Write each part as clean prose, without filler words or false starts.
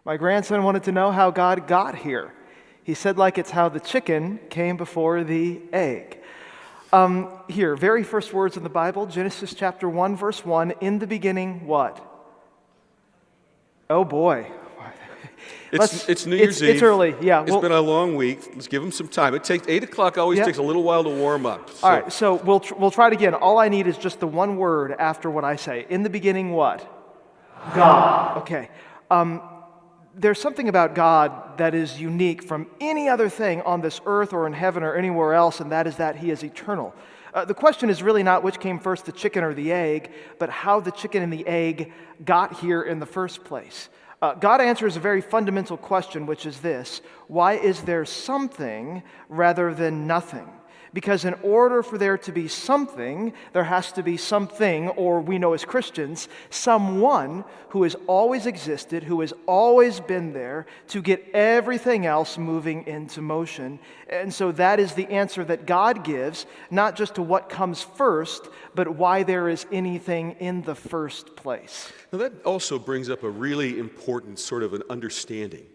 My grandson wanted to know how God got here. He said like it's how the chicken came before the egg. Here, very first words in the Bible, Genesis chapter 1, verse 1, in the beginning, what? Oh boy. It's New Year's Eve. It's early, yeah. It's been a long week. Let's give them some time. It takes 8 o'clock always takes a little while to warm up. All right, so we'll try it again. All I need is just the one word after what I say. In the beginning, what? God. Okay. There's something about God that is unique from any other thing on this earth or in heaven or anywhere else, and that is that He is eternal. The question is really not which came first, the chicken or the egg, but how the chicken and the egg got here in the first place. God answers a very fundamental question, which is this: why is there something rather than nothing? Because in order for there to be something, there has to be something, or we know as Christians, someone who has always existed, who has always been there to get everything else moving into motion. And so that is the answer that God gives, not just to what comes first, but why there is anything in the first place. Now that also brings up a really important sort of an understanding.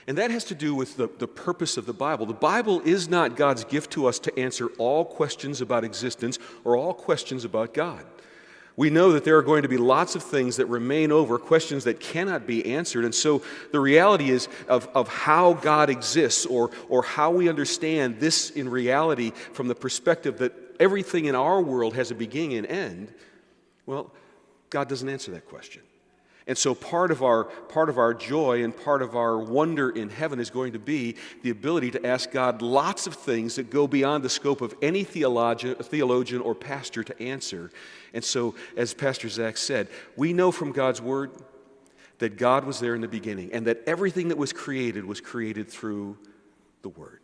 And that has to do with the purpose of the Bible. The Bible is not God's gift to us to answer all questions about existence or all questions about God. We know that there are going to be lots of things that remain over, questions that cannot be answered. And so the reality is of how God exists or how we understand this in reality from the perspective that everything in our world has a beginning and end, well, God doesn't answer that question. And so part of our joy and part of our wonder in heaven is going to be the ability to ask God lots of things that go beyond the scope of any theologian or pastor to answer. And so, as Pastor Zach said, we know from God's Word that God was there in the beginning and that everything that was created through the Word.